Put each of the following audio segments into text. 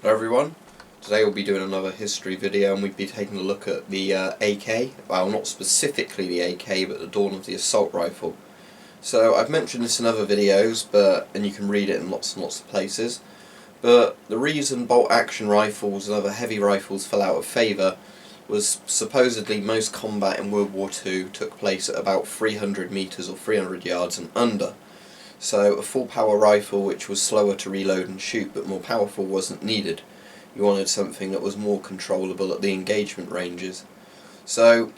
Hello everyone, today we'll be doing another history video and we'll be taking a look at the AK, well not specifically the AK but the dawn of the assault rifle. So I've mentioned this in other videos and you can read it in lots and lots of places, but the reason bolt action rifles and other heavy rifles fell out of favour was supposedly most combat in World War II took place at about 300 metres or 300 yards and under. So a full power rifle which was slower to reload and shoot but more powerful wasn't needed. You wanted something that was more controllable at the engagement ranges. So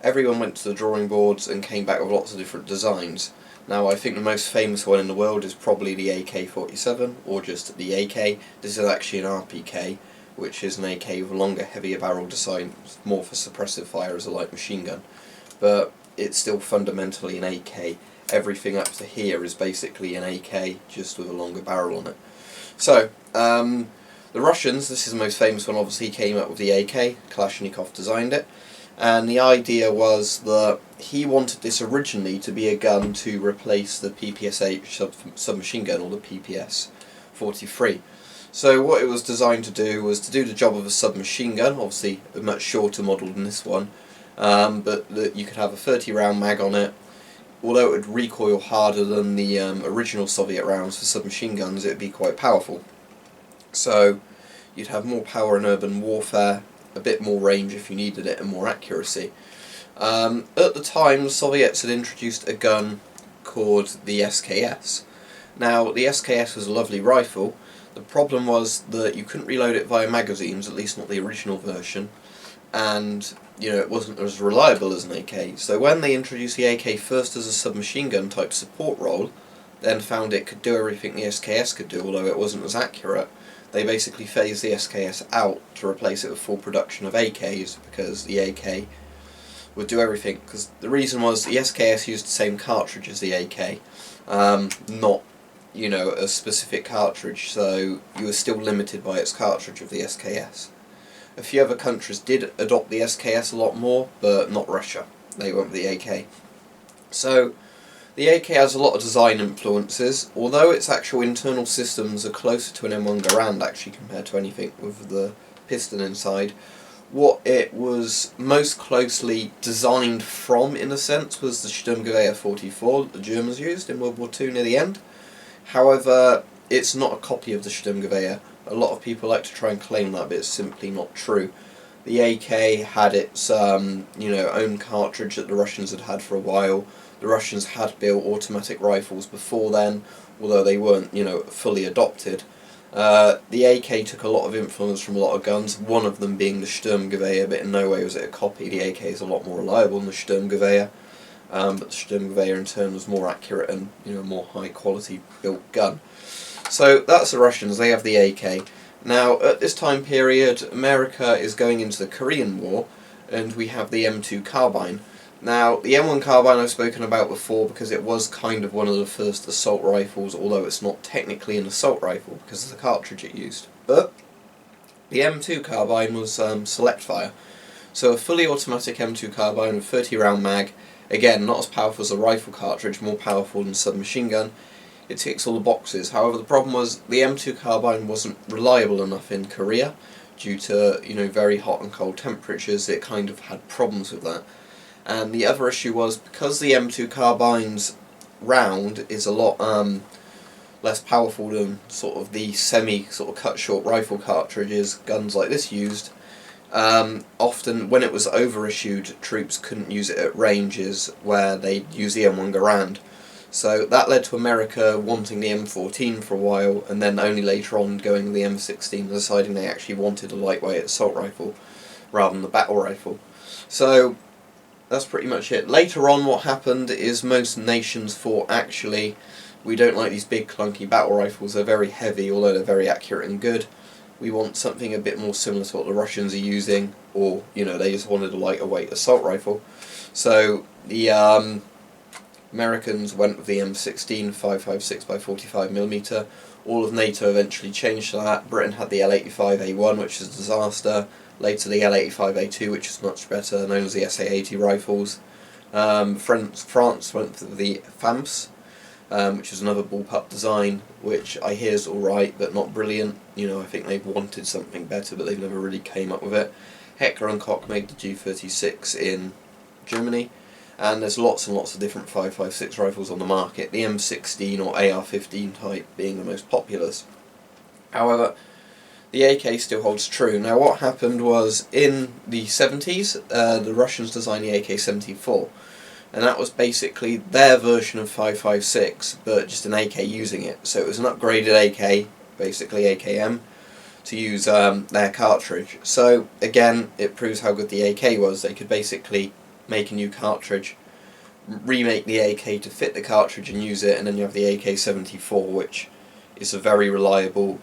everyone went to the drawing boards and came back with lots of different designs. Now I think the most famous one in the world is probably the AK47 or just the AK. This is actually an RPK, which is an AK with a longer, heavier barrel design, more for suppressive fire as a light machine gun. But it's still fundamentally an AK. Everything up to here is basically an AK, just with a longer barrel on it. So, the Russians, this is the most famous one, obviously came up with the AK. Kalashnikov designed it, and the idea was that he wanted this originally to be a gun to replace the PPSH submachine gun, or the PPS-43. So what it was designed to do was to do the job of a submachine gun, obviously a much shorter model than this one, but that you could have a 30 round mag on it. Although it would recoil harder than the original Soviet rounds for submachine guns, it would be quite powerful. So you'd have more power in urban warfare, a bit more range if you needed it, and more accuracy. At the time, the Soviets had introduced a gun called the SKS. Now, the SKS was a lovely rifle. The problem was that you couldn't reload it via magazines, at least not the original version, and it wasn't as reliable as an AK. So when they introduced the AK first as a submachine gun type support role, then found it could do everything the SKS could do, although it wasn't as accurate, they basically phased the SKS out to replace it with full production of AKs, because the AK would do everything. Because the reason was the SKS used the same cartridge as the AK, not a specific cartridge, so you were still limited by its cartridge of the SKS. A few other countries did adopt the SKS a lot more, but not Russia. They went with the AK. So, the AK has a lot of design influences, although its actual internal systems are closer to an M1 Garand actually compared to anything with the piston inside. What it was most closely designed from, in a sense, was the Sturmgewehr 44 that the Germans used in World War II near the end. However, it's not a copy of the Sturmgewehr. A lot of people like to try and claim that, but it's simply not true. The AK had its own cartridge that the Russians had had for a while. The Russians had built automatic rifles before then, although they weren't fully adopted. The AK took a lot of influence from a lot of guns, one of them being the Sturmgewehr, but in no way was it a copy. The AK is a lot more reliable than the Sturmgewehr, but the Sturmgewehr in turn was more accurate and a more high quality built gun. So that's the Russians, they have the AK. Now, at this time period, America is going into the Korean War, and we have the M2 carbine. Now, the M1 carbine I've spoken about before because it was kind of one of the first assault rifles, although it's not technically an assault rifle because of the cartridge it used. But the M2 carbine was select fire. So a fully automatic M2 carbine with 30 round mag, again, not as powerful as a rifle cartridge, more powerful than a submachine gun. It ticks all the boxes. However, the problem was the M2 carbine wasn't reliable enough in Korea due to very hot and cold temperatures. It kind of had problems with that. And the other issue was because the M2 carbine's round is a lot less powerful than sort of the cut short rifle cartridges guns like this used. Often when it was overissued, troops couldn't use it at ranges where they'd use the M1 Garand. So that led to America wanting the M14 for a while, and then only later on going with the M16, deciding they actually wanted a lightweight assault rifle rather than the battle rifle. So that's pretty much it. Later on what happened is most nations thought, actually, we don't like these big clunky battle rifles, they're very heavy, although they're very accurate and good. We want something a bit more similar to what the Russians are using, or, they just wanted a lighter weight assault rifle. So the Americans went with the M16 5.56 by 45mm. All of NATO eventually changed to that. Britain had the L85A1, which is a disaster. Later the L85A2, which is much better, known as the SA-80 rifles. France went with the FAMS, which is another bullpup design, which I hear is alright, but not brilliant. You know, I think they've wanted something better, but they've never really came up with it. Heckler & Koch made the G36 in Germany, and there's lots and lots of different 5.56 rifles on the market, the M16 or AR-15 type being the most populous. However, the AK still holds true. Now what happened was, in the 70s, the Russians designed the AK-74, and that was basically their version of 5.56, but just an AK using it. So it was an upgraded AK, basically AKM, to use their cartridge. So again, it proves how good the AK was. They could basically make a new cartridge, remake the AK to fit the cartridge and use it, and then you have the AK-74, which is a very reliable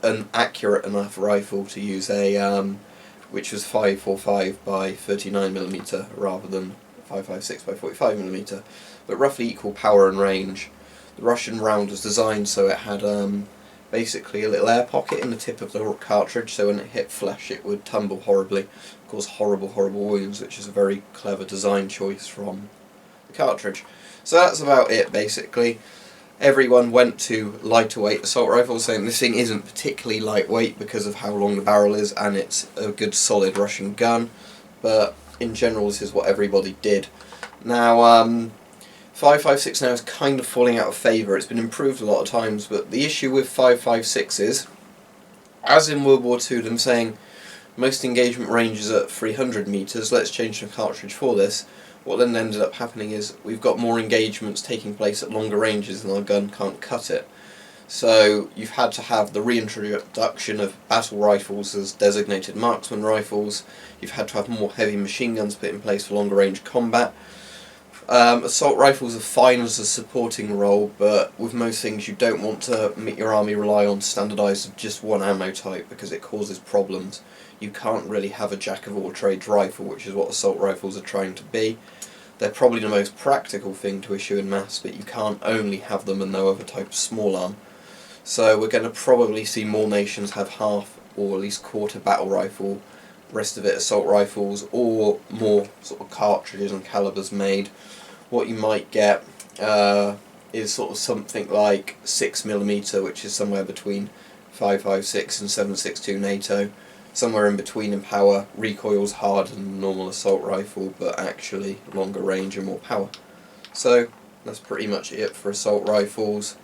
and accurate enough rifle to use a which was 5.45 by 39mm rather than 5.56 by 45mm, but roughly equal power and range. The Russian round was designed so it had basically a little air pocket in the tip of the cartridge, so when it hit flesh it would tumble horribly, cause horrible wounds, which is a very clever design choice from the cartridge. So that's about it basically. Everyone went to lighter weight assault rifles, saying this thing isn't particularly lightweight because of how long the barrel is, and it's a good solid Russian gun, but in general this is what everybody did. Now 5.56 now is kind of falling out of favour. It's been improved a lot of times, but the issue with 5.56 is, as in World War II, them saying most engagement range is at 300 metres, let's change the cartridge for this. What then ended up happening is we've got more engagements taking place at longer ranges and our gun can't cut it. So you've had to have the reintroduction of battle rifles as designated marksman rifles. You've had to have more heavy machine guns put in place for longer range combat. Assault rifles are fine as a supporting role, but with most things you don't want to make your army rely on standardised just one ammo type because it causes problems. You can't really have a jack of all trades rifle, which is what assault rifles are trying to be. They're probably the most practical thing to issue in mass, but you can't only have them and no other type of small arm. So we're going to probably see more nations have half or at least quarter battle rifle, rest of it assault rifles, or more sort of cartridges and calibers made. What you might get is sort of something like 6mm, which is somewhere between 5.56 and 7.62 NATO, somewhere in between in power, recoils harder than a normal assault rifle, but actually longer range and more power. So that's pretty much it for assault rifles.